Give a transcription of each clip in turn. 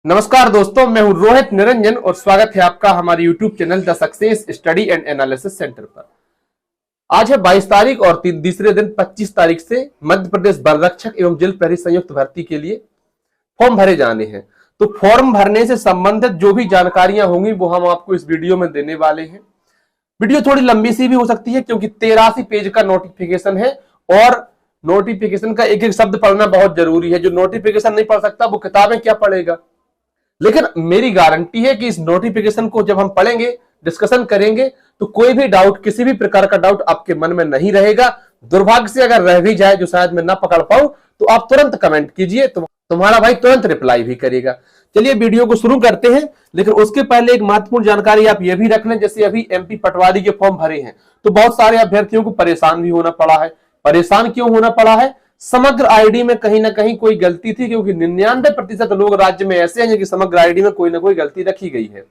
नमस्कार दोस्तों, मैं हूं रोहित निरंजन और स्वागत है आपका हमारे YouTube channel the success study and analysis centre पर। आज है 22 तारीख और तीसरे दिन 25 तारीख से मध्य प्रदेश वन रक्षक एवं जेल प्रहरी संयुक्त भर्ती के लिए फॉर्म भरे जाने हैं। तो फॉर्म भरने से संबंधित जो भी जानकारियां होंगी वो हम आपको इस वीडियो में देने वाले हैं। वीडियो थोड़ी लंबी सी भी हो सकती है क्योंकि 83 पेज का नोटिफिकेशन है और नोटिफिकेशन का एक एक शब्द पढ़ना बहुत जरूरी है। जो नोटिफिकेशन नहीं पढ़ सकता वो किताबें क्या पढ़ेगा। लेकिन मेरी गारंटी है कि इस नोटिफिकेशन को जब हम पढ़ेंगे, डिस्कशन करेंगे, तो कोई भी डाउट, किसी भी प्रकार का डाउट आपके मन में नहीं रहेगा। दुर्भाग्य से अगर रह भी जाए, जो शायद मैं ना पकड़ पाऊं, तो आप तुरंत कमेंट कीजिए, तो तुम्हारा भाई तुरंत रिप्लाई भी करेगा। चलिए वीडियो को शुरू करते हैं। लेकिन उसके पहले एक महत्वपूर्ण जानकारी आप ये भी रख लें, जैसे अभी एमपी पटवारी के फॉर्म भरे हैं तो बहुत सारे अभ्यर्थियों को परेशान भी होना पड़ा है। परेशान क्यों होना पड़ा है? समग्र आईडी में कहीं ना कहीं कोई गलती थी, क्योंकि 99% लोग राज्य में ऐसे हैं कि समग्र आईडी में कोई ना कोई गलती रखी गई है।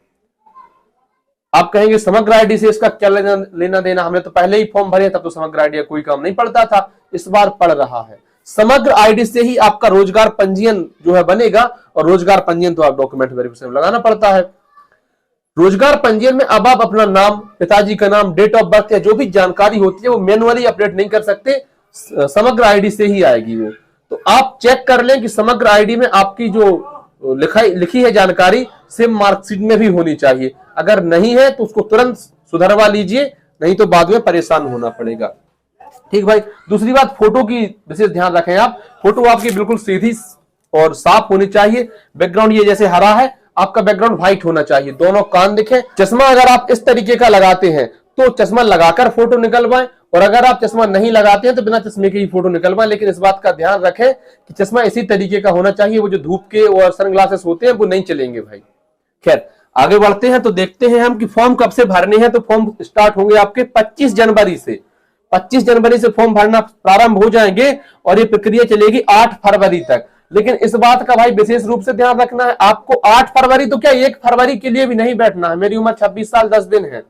आप कहेंगे समग्र आईडी से इसका क्या लेना देना, हमने तो पहले ही फॉर्म भरे, तब तो समग्र आईडी कोई काम नहीं पड़ता था, इस बार पड़ रहा है। समग्र आईडी से ही आपका रोजगार पंजीयन जो है बनेगा, और रोजगार पंजीयन तो आप डॉक्यूमेंट वेरिफिकेशन में लगाना पड़ता है। रोजगार पंजीयन में अब आप अपना नाम, पिताजी का नाम, डेट ऑफ बर्थ या जो भी जानकारी होती है वो मैनुअली अपडेट नहीं कर सकते, समग्र आईडी से ही आएगी वो। तो आप चेक कर लें कि समग्र आईडी में आपकी जो लिखी है जानकारी सेम मार्कशीट में भी होनी चाहिए। अगर नहीं है तो उसको तुरंत सुधरवा लीजिए, नहीं तो बाद में परेशान होना पड़ेगा। ठीक भाई। दूसरी बात, फोटो की विशेष ध्यान रखें आप। फोटो आपकी बिल्कुल सीधी और साफ होनी चाहिए। बैकग्राउंड ये जैसे हरा है, आपका बैकग्राउंड व्हाइट होना चाहिए, दोनों कान दिखे। चश्मा अगर आप इस तरीके का लगाते हैं तो चश्मा लगाकर फोटो निकलवाएं, और अगर आप चश्मा नहीं लगाते हैं तो बिना चश्मे के ही फोटो निकलवाएं। लेकिन इस बात का ध्यान रखें कि चश्मा इसी तरीके का होना चाहिए, वो जो धूप के और सनग्लासेस होते हैं वो नहीं चलेंगे भाई। खैर, आगे बढ़ते हैं तो देखते हैं हम कि फॉर्म कब से भरने हैं। तो फॉर्म स्टार्ट होंगे आपके 25 जनवरी से। 25 जनवरी से फॉर्म भरना प्रारंभ हो जाएंगे और ये प्रक्रिया चलेगी 8 फरवरी तक। लेकिन इस बात का भाई विशेष रूप से ध्यान रखना है, आपको 8 फरवरी तो क्या 1 फरवरी के लिए भी नहीं बैठना है। मेरी उम्र 26 साल 10 दिन है।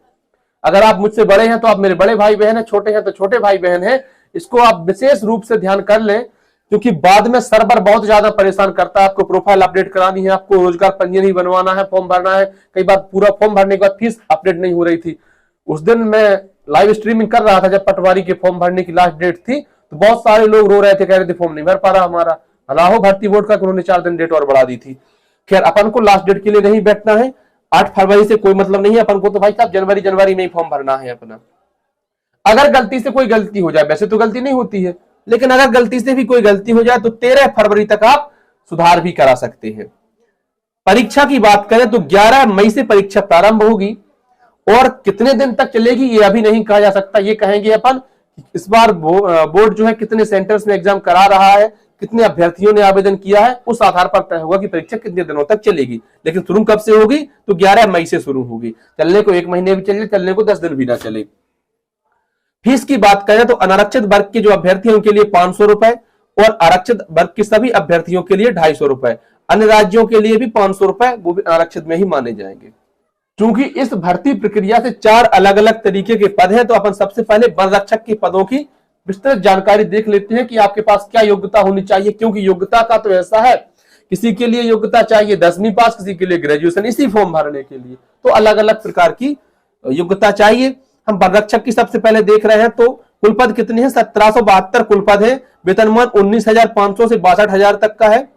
अगर आप मुझसे बड़े हैं तो आप मेरे बड़े भाई बहन हैं, छोटे हैं तो छोटे भाई बहन हैं। इसको आप विशेष रूप से ध्यान कर लें, क्योंकि बाद में सर्वर बहुत ज्यादा परेशान करता है। आपको प्रोफाइल अपडेट करानी है, आपको रोजगार पंजीयन ही बनवाना है, फॉर्म भरना है। कई बार पूरा फॉर्म भरने के बाद फीस अपडेट नहीं हो रही थी। उस दिन मैं लाइव स्ट्रीमिंग कर रहा था जब पटवारी के फॉर्म भरने की लास्ट डेट थी, तो बहुत सारे लोग रो रहे थे, कह रहे थे फॉर्म नहीं भर पा रहा हमारा। राहो भर्ती बोर्ड का उन्होंने 4 दिन डेट और बढ़ा दी थी। खैर, अपन को लास्ट डेट के लिए नहीं बैठना है। 8 फरवरी से कोई मतलब नहीं है अपन को, तो भाई साहब जनवरी में ही फॉर्म भरना है अपना। अगर गलती से कोई गलती हो जाए, वैसे तो गलती नहीं होती है, लेकिन अगर गलती से भी कोई गलती हो जाए तो 13 फरवरी तक आप सुधार भी करा सकते हैं। परीक्षा की बात करें तो 11 मई से परीक्षा प्रारंभ होगी और कितने दिन तक चलेगी ये अभी नहीं कहा जा सकता। ये कहेंगे अपन इस बार बोर्ड जो है कितने सेंटर्स में एग्जाम करा रहा है, कितने अभ्यर्थियों ने आवेदन किया है, उस आधार पर तय होगा कि परीक्षा कितने दिनों तक चलेगी। लेकिन शुरू कब से होगी? तो 11 मई से शुरू होगी। चलने को 1 महीने भी चले, चलने को 10 दिन भी ना चले। फीस की बात करें तो अनारक्षित वर्ग के जो अभ्यर्थी हैं उनके लिए 500 रुपए और आरक्षित वर्ग के सभी अभ्यर्थियों के लिए 250 रुपए। अन्य राज्यों के लिए भी 500 रुपए, वो भी आरक्षित में ही माने जाएंगे। क्योंकि इस भर्ती प्रक्रिया से 4 अलग अलग तरीके के पद हैं, तो अपन सबसे पहले वन रक्षक के पदों की विस्तृत जानकारी देख लेते हैं कि आपके पास क्या योग्यता होनी चाहिए। क्योंकि योग्यता का तो ऐसा है, किसी के लिए योग्यता चाहिए 10वीं पास, किसी के लिए ग्रेजुएशन, इसी फॉर्म भरने के लिए तो अलग अलग प्रकार की योग्यता चाहिए। हम वन रक्षक की सबसे पहले देख रहे हैं तो कुल पद कितने हैं? 1772 कुल पद है। वेतनमान 19,500 से 62,000 तक का है।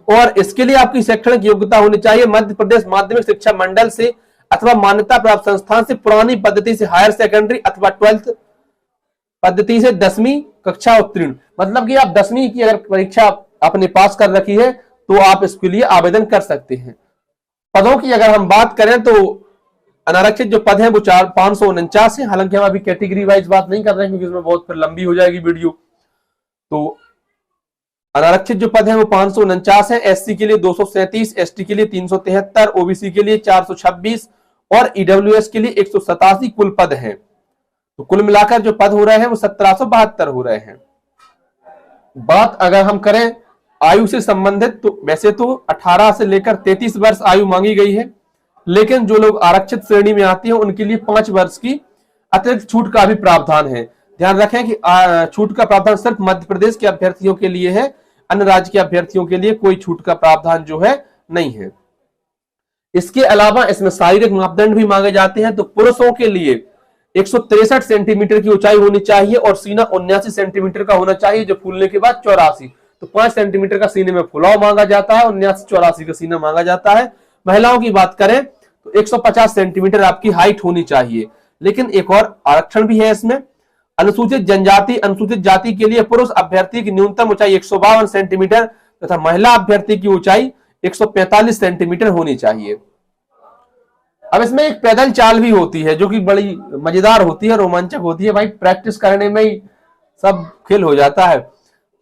और इसके लिए आपकी शैक्षणिक योग्यता होनी चाहिए मध्य प्रदेश माध्यमिक शिक्षा मंडल से अथवा मान्यता प्राप्त संस्थान से पुरानी पद्धति से हायर सेकेंडरी अथवा 12th पद्धति से 10वीं कक्षा उत्तीर्ण। मतलब कि आप 10वीं की अगर परीक्षा आपने पास कर रखी है तो आप इसके लिए आवेदन कर सकते हैं। पदों की अगर हम बात करें तो अनारक्षित जो पद हैं वो 549 है। हालांकि हम अभी कैटेगरी वाइज बात नहीं कर रहे हैं क्योंकि इसमें बहुत फिर लंबी हो जाएगी वीडियो। तो अनारक्षित जो पद हैं वो 549 है। एससी के लिए 237, एसटी के लिए 373, ओबीसी के लिए 426 और ईडब्ल्यूएस के लिए 187 कुल पद हैं। तो कुल मिलाकर जो पद हो रहे हैं वो 1772 हो रहे हैं। बात अगर हम करें आयु से संबंधित तो वैसे तो 18 से लेकर 33 वर्ष आयु मांगी गई है, लेकिन जो लोग आरक्षित श्रेणी में आते हैं उनके लिए 5 वर्ष की अतिरिक्त छूट का भी प्रावधान है। ध्यान रखें कि छूट का प्रावधान सिर्फ मध्य प्रदेश के अभ्यर्थियों के लिए है, अन्य राज्य के अभ्यर्थियों के लिए कोई छूट का प्रावधान जो है नहीं है। इसके अलावा इसमें शारीरिक मापदंड भी मांगे जाते हैं। तो पुरुषों के लिए 163 सेंटीमीटर की ऊंचाई होनी चाहिए और सीना 79 सेंटीमीटर का होना चाहिए, जो फूलने के बाद 84। तो 5 सेंटीमीटर का सीने में फुलाव मांगा जाता है, 79-84 का सीना मांगा जाता है। महिलाओं की बात करें तो 150 सेंटीमीटर आपकी हाइट होनी चाहिए। लेकिन एक और आरक्षण भी है इसमें। अनुसूचित जनजाति, अनुसूचित जाति के लिए पुरुष अभ्यर्थी की न्यूनतम ऊंचाई 152 सेंटीमीटर तथा महिला अभ्यर्थी की ऊंचाई 145 सेंटीमीटर होनी चाहिए। अब इसमें एक पैदल चाल भी होती है जो कि बड़ी मजेदार होती है, रोमांचक होती है। भाई प्रैक्टिस करने में ही सब खेल हो जाता है।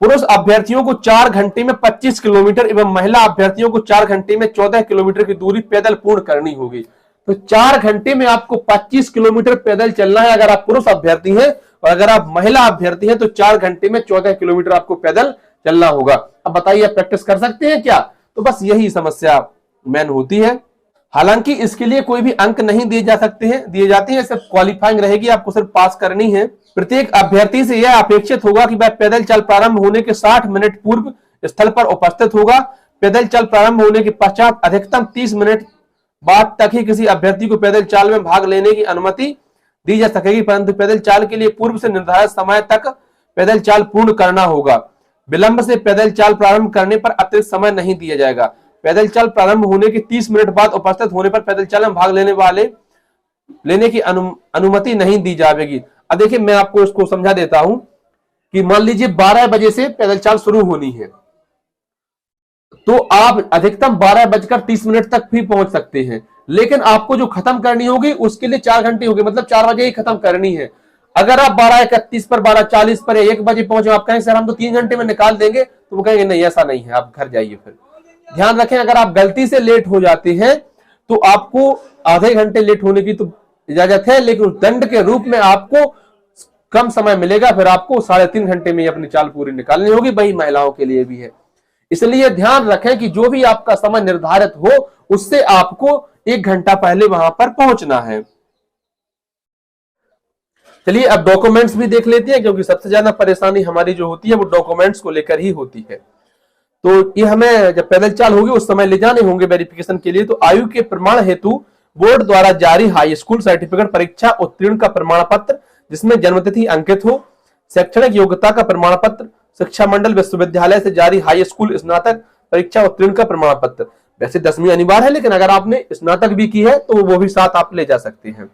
पुरुष अभ्यर्थियों को 4 घंटे में 25 किलोमीटर एवं महिला अभ्यर्थियों को 4 घंटे में 14 किलोमीटर की दूरी पैदल पूर्ण करनी होगी। तो 4 घंटे में आपको 25 किलोमीटर पैदल चलना है अगर आप पुरुष अभ्यर्थी हैं, और अगर आप महिला अभ्यर्थी हैं तो 4 घंटे में 14 किलोमीटर आपको पैदल चलना होगा। अब बताइए आप प्रैक्टिस कर सकते हैं क्या? तो बस यही समस्या मेन होती है। हालांकि इसके लिए कोई भी अंक नहीं दिए जाते हैं, सिर्फ क्वालिफाइंग रहेगी, आपको सिर्फ पास करनी है। प्रत्येक अभ्यर्थी से यह अपेक्षित होगा कि वह पैदल चल प्रारंभ होने के 60 मिनट पूर्व स्थल पर उपस्थित होगा। पैदल चल प्रारंभ होने के पश्चात अधिकतम 30 मिनट बाद तक ही किसी अभ्यर्थी को पैदल चाल में भाग लेने की अनुमति दी जा सकेगी, परंतु पैदल चाल के लिए पूर्व से निर्धारित समय तक पैदल चाल पूर्ण करना होगा। विलंब से पैदल चाल प्रारंभ करने पर अतिरिक्त समय नहीं दिया जाएगा। पैदल चाल प्रारंभ होने के 30 मिनट बाद उपस्थित होने पर पैदल चाल में भाग लेने की अनुमति नहीं दी जाएगी। अब देखिए मैं आपको इसको समझा देता हूं कि मान लीजिए 12 बजे से पैदल चाल शुरू होनी है, तो आप अधिकतम 12:30 तक भी पहुंच सकते हैं। लेकिन आपको जो खत्म करनी होगी उसके लिए 4 घंटे होंगे, मतलब 4 बजे ही खत्म करनी है। अगर आप 12:31 पर, 12:40 पर या 1 बजे पहुंचे, आप कहें सर हम तो 3 घंटे में निकाल देंगे, तो वो कहेंगे नहीं ऐसा नहीं है, आप घर जाइए। फिर ध्यान रखें, अगर आप गलती से लेट हो जाते हैं तो आपको आधे घंटे लेट होने की तो इजाजत है, लेकिन दंड के रूप में आपको कम समय मिलेगा। फिर आपको 3.5 घंटे में अपनी चाल पूरी निकालनी होगी। वही महिलाओं के लिए भी है। इसलिए ध्यान रखें कि जो भी आपका समय निर्धारित हो उससे आपको 1 घंटा पहले वहां पर पहुंचना है। चलिए अब डॉक्यूमेंट्स भी देख लेते हैं, क्योंकि सबसे ज्यादा परेशानी हमारी जो होती है वो डॉक्यूमेंट्स को लेकर ही होती है। तो ये हमें जब पैदल चाल होगी उस समय ले जाने होंगे वेरिफिकेशन के लिए। तो आयु के प्रमाण हेतु बोर्ड द्वारा जारी हाई स्कूल सर्टिफिकेट, परीक्षा उत्तीर्ण का प्रमाण पत्र जिसमें जन्मतिथि अंकित हो, शैक्षणिक योग्यता का प्रमाण पत्र, शिक्षा मंडल विश्वविद्यालय से जारी हाई स्कूल स्नातक परीक्षा उत्तीर्ण का प्रमाण पत्र। वैसे 10वीं अनिवार्य है, लेकिन अगर आपने स्नातक भी की है तो वो भी साथ आप ले जा सकते हैं।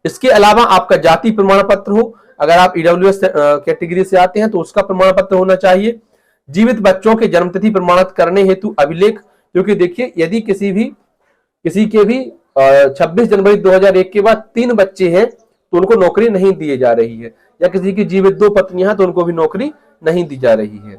इसके अलावा आपका जाति प्रमाण पत्र हो, अगर आप ईडब्ल्यूएस कैटेगरी से आते हैं तो उसका प्रमाण पत्र होना चाहिए। जीवित बच्चों के जन्मतिथि प्रमाणित करने हेतु अभिलेख, क्योंकि देखिए यदि किसी के भी 26 जनवरी 2001 के बाद 3 बच्चे हैं तो उनको नौकरी नहीं दी जा रही है, या किसी की जीवित 2 पत्नियां हैं तो उनको भी नौकरी नहीं दी जा रही है।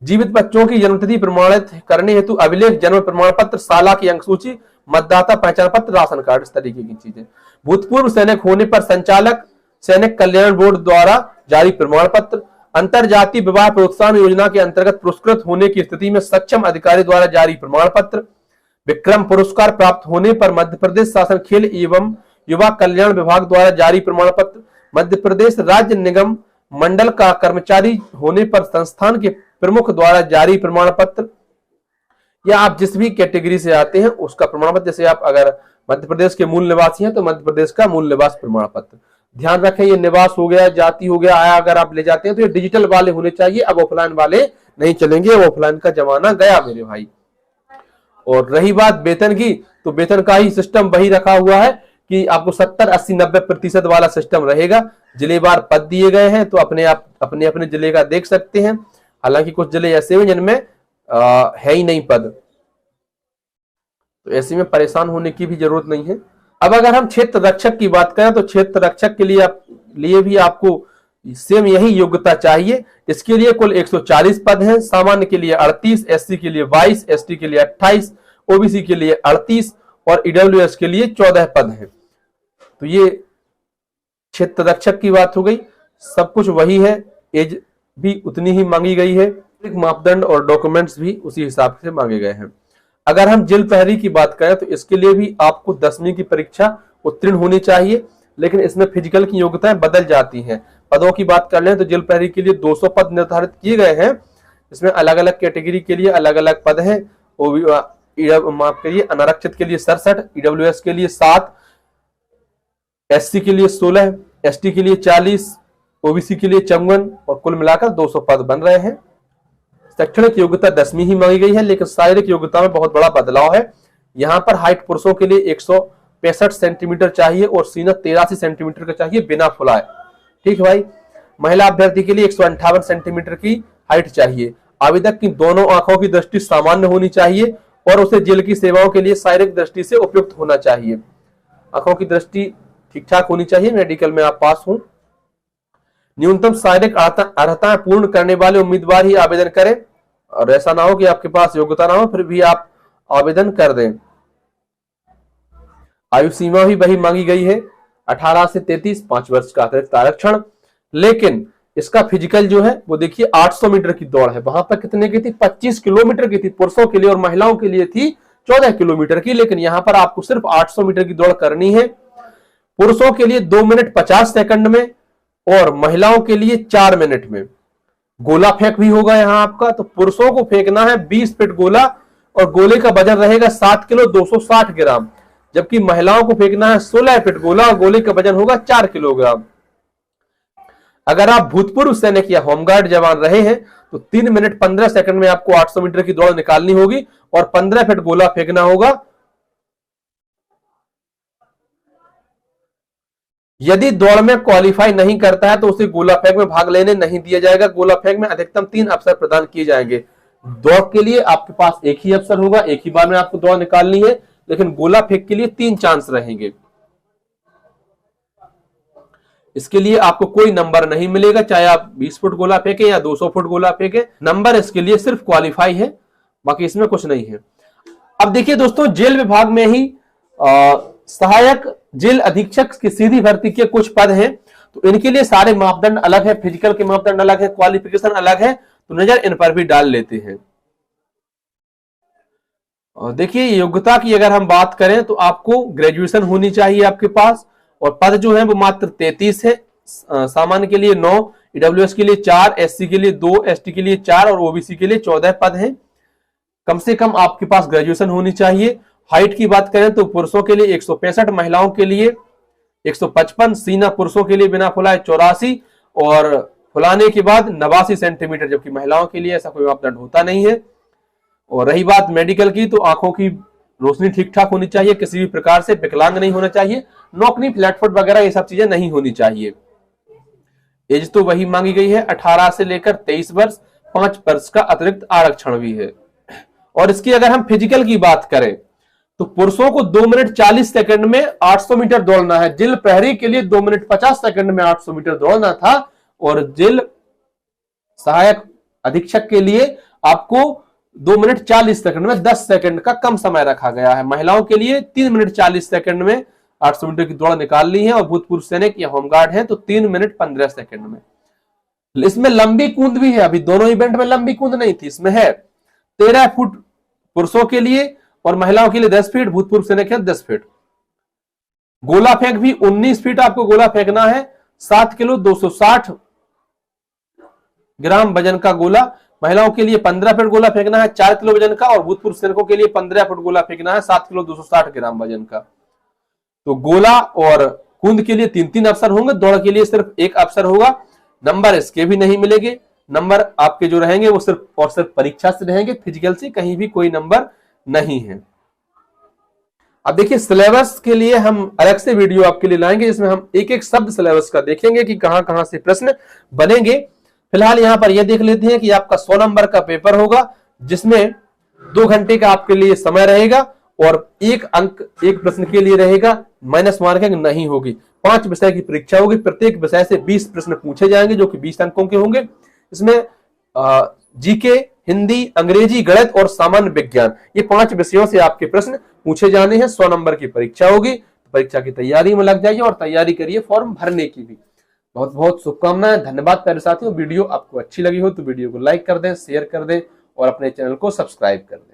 जीवित बच्चों की जन्मतिथि प्रमाणित करने हेतु अभिलेख, जन्म प्रमाण पत्र, साला की अंक सूची, मतदाता पहचान पत्र, राशन कार्ड, इस तरीके की चीजें। भूतपूर्व सैनिक होने पर संचालक सैनिक कल्याण बोर्ड द्वारा जारी प्रमाण पत्र, अंतरजातीय विवाह प्रोत्साहन योजना के अंतर्गत पुरस्कृत होने की स्थिति में सक्षम अधिकारी द्वारा जारी प्रमाण पत्र, विक्रम पुरस्कार प्राप्त होने पर मध्य प्रदेश शासन खेल एवं युवा कल्याण विभाग द्वारा जारी प्रमाण पत्र, मध्य प्रदेश राज्य निगम मंडल का कर्मचारी होने पर संस्थान के प्रमुख द्वारा जारी प्रमाण पत्र, या आप जिस भी कैटेगरी से आते हैं उसका प्रमाण पत्र। जैसे आप अगर मध्य प्रदेश के मूल निवासी हैं तो मध्य प्रदेश का मूल निवास प्रमाण पत्र। ध्यान रखें ये निवास हो गया, जाति हो गया, आया अगर आप ले जाते हैं तो ये डिजिटल वाले होने चाहिए, अब ऑफलाइन वाले नहीं चलेंगे, ऑफलाइन का जमाना गया मेरे भाई। और रही बात वेतन की, तो वेतन का ही सिस्टम वही रखा हुआ है कि आपको 70, 80, 90% वाला सिस्टम रहेगा। जिलेवार पद दिए गए हैं तो अपने जिले का देख सकते हैं। हालांकि कुछ जिले ऐसे हैं जिनमें है ही नहीं पद, तो ऐसे में परेशान होने की भी जरूरत नहीं है। अब अगर हम क्षेत्र रक्षक की बात करें तो क्षेत्र रक्षक के लिए भी आपको सेम यही योग्यता चाहिए। इसके लिए कुल 140 पद हैं। सामान्य के लिए 38, एससी के लिए 22, एसटी के लिए 28, ओबीसी के लिए 38 और ईडब्ल्यूएस के लिए 14 पद हैं। तो ये क्षेत्र रक्षक की बात हो गई। सब कुछ वही है, एज भी उतनी ही मांगी गई है, मापदंड और डॉक्यूमेंट्स भी उसी हिसाब से मांगे गए हैं। अगर हम जेल प्रहरी की बात करें तो इसके लिए भी आपको 10वीं की परीक्षा उत्तीर्ण होनी चाहिए, लेकिन इसमें फिजिकल की योग्यताएं बदल जाती हैं। पदों की बात कर लें तो जेल प्रहरी के लिए 200 पद निर्धारित किए गए हैं, इसमें अलग अलग कैटेगरी के लिए अलग अलग पद हैं। माफ करिए, अनारक्षित के लिए 67, ईडब्ल्यूएस के लिए 7, एससी के लिए 16, एसटी के लिए 40, ओबीसी के लिए 54 और कुल मिलाकर 200 पद बन रहे हैं। शैक्षणिक योग्यता 10वीं ही मांगी गई है, लेकिन शारीरिक योग्यता में बहुत बड़ा बदलाव है। यहाँ पर हाइट पुरुषों के लिए 165 सेंटीमीटर चाहिए और सीना 83 सेंटीमीटर का चाहिए बिना फुलाए। ठीक है भाई। महिला अभ्यर्थी के लिए 158 सेंटीमीटर की हाइट चाहिए। आवेदक की दोनों आंखों की दृष्टि सामान्य होनी चाहिए और उसे जेल की सेवाओं के लिए शारीरिक दृष्टि से उपयुक्त होना चाहिए। आंखों की दृष्टि ठीक ठाक होनी चाहिए, मेडिकल में आप पास हो। न्यूनतम शारीरिक अर्हताएं पूर्ण करने वाले उम्मीदवार ही आवेदन करें और ऐसा ना हो कि आपके पास योग्यता ना हो फिर भी आप आवेदन कर दें। आयु सीमा भी वही मांगी गई है, 18 से 33, 5 वर्ष का अतिरिक्त आरक्षण। लेकिन इसका फिजिकल जो है वो देखिए 800 मीटर की दौड़ है। वहां पर कितने की थी? 25 किलोमीटर की थी पुरुषों के लिए और महिलाओं के लिए थी 14 किलोमीटर की। लेकिन यहां पर आपको सिर्फ 800 मीटर की दौड़ करनी है। पुरुषों के लिए 2 मिनट 50 सेकंड में और महिलाओं के लिए 4 मिनट में। गोला फेंक भी होगा यहां आपका। तो पुरुषों को फेंकना है 20 फीट गोला और गोले का वजन रहेगा 7 किलो 260 ग्राम, जबकि महिलाओं को फेंकना है 16 फीट गोला और गोले का वजन होगा 4 किलोग्राम। अगर आप भूतपूर्व सैनिक या होमगार्ड जवान रहे हैं तो 3 मिनट 15 सेकंड में आपको 800 मीटर की दौड़ निकालनी होगी और 15 फीट गोला फेंकना होगा। यदि दौड़ में क्वालिफाई नहीं करता है तो उसे गोला फेंक में भाग लेने नहीं दिया जाएगा। गोला फेंक में अधिकतम 3 अवसर प्रदान किए जाएंगे। दौड़ के लिए आपके पास एक ही अवसर होगा, एक ही बार में आपको दौड़ निकालनी है, लेकिन गोला फेंक के लिए 3 चांस रहेंगे। इसके लिए आपको कोई नंबर नहीं मिलेगा, चाहे आप 20 फुट गोला फेंके या 200 फुट गोला फेंके। नंबर इसके लिए सिर्फ क्वालिफाई है, बाकी इसमें कुछ नहीं है। अब देखिए दोस्तों, जेल विभाग में ही सहायक जेल अधीक्षक की सीधी भर्ती के कुछ पद हैं। तो इनके लिए सारे मापदंड अलग है, फिजिकल के मापदंड अलग है, क्वालिफिकेशन अलग है। तो नजर इन पर भी डाल लेते हैं। और देखिए योग्यता की अगर हम बात करें तो आपको ग्रेजुएशन होनी चाहिए आपके पास और पद जो है वो मात्र 33 है। सामान्य के लिए 9, ईडब्ल्यूएस के लिए 4, एससी के लिए 2, एसटी के लिए 4 और ओबीसी के लिए 14 पद हैं। कम से कम आपके पास ग्रेजुएशन होनी चाहिए। हाइट की बात करें तो पुरुषों के लिए 165, महिलाओं के लिए 155, सीना पुरुषों के लिए बिना फुलाए 84 और फुलाने के बाद 89 सेंटीमीटर, जबकि महिलाओं के लिए ऐसा कोई मापदंड होता नहीं है। और रही बात मेडिकल की, तो आंखों की रोशनी ठीक ठाक होनी चाहिए, किसी भी प्रकार से विकलांग नहीं होना चाहिए, नौकनी, फ्लैटफुट वगैरह ये सब चीजें नहीं होनी चाहिए। एज तो वही मांगी गई है 18 से लेकर 23 वर्ष, 5 वर्ष का अतिरिक्त आरक्षण भी है। और इसकी अगर हम फिजिकल की बात करें तो पुरुषों को 2 मिनट 40 सेकंड में 800 मीटर दौड़ना है। जेल प्रहरी के लिए 2 मिनट 50 सेकंड में 800 मीटर दौड़ना था और जेल सहायक अधीक्षक के लिए आपको 2 मिनट 40 सेकंड में 10 सेकंड का कम समय रखा गया है। महिलाओं के लिए 3 मिनट 40 सेकंड में 800 मीटर की दौड़ निकालनी है और भूतपूर्व सैनिक या होमगार्ड है तो 3 मिनट 15 सेकंड में। इसमें लंबी कूद भी है, अभी दोनों इवेंट में लंबी कूद नहीं थी, इसमें है 13 फुट पुरुषों के लिए और महिलाओं के लिए 10 फीट, भूतपूर्व सैनिक है 10 फीट। गोला फेंक भी 19 फीट आपको गोला फेंकना है, 7 किलो 260 ग्राम वजन का गोला। महिलाओं के लिए 15 फीट गोला फेंकना है 4 किलो वजन का और भूतपूर्व सैनिकों के लिए 15 फुट गोला फेंकना है 7 किलो 260 ग्राम वजन का। तो गोला और कूद के लिए 3-3 अवसर होंगे, दौड़ के लिए सिर्फ एक अवसर होगा। नंबर इसके भी नहीं मिलेंगे, नंबर आपके जो रहेंगे वो सिर्फ और सिर्फ परीक्षा से रहेंगे, फिजिकल से कहीं भी कोई नंबर नहीं है। अब देखिए सिलेबस के लिए हम अलग से वीडियो आपके लिए लाएंगे जिसमें हम एक एक शब्द सिलेबस का देखेंगे कि कहां कहां से प्रश्न बनेंगे। फिलहाल यहां पर यह देख लेते हैं कि आपका 100 नंबर का पेपर होगा जिसमें 2 घंटे का आपके लिए समय रहेगा और 1 अंक एक प्रश्न के लिए रहेगा, माइनस मार्किंग नहीं होगी। 5 विषय की परीक्षा होगी, प्रत्येक विषय से 20 प्रश्न पूछे जाएंगे जो कि 20 अंकों के होंगे। इसमें जीके, हिंदी, अंग्रेजी, गणित और सामान्य विज्ञान, ये 5 विषयों से आपके प्रश्न पूछे जाने हैं। 100 नंबर की परीक्षा होगी, तो परीक्षा की तैयारी में लग जाइए और तैयारी करिए फॉर्म भरने की भी। बहुत बहुत शुभकामनाएं, धन्यवाद प्यारे साथियों। वीडियो आपको अच्छी लगी हो तो वीडियो को लाइक कर दें, शेयर कर दें और अपने चैनल को सब्सक्राइब कर दें।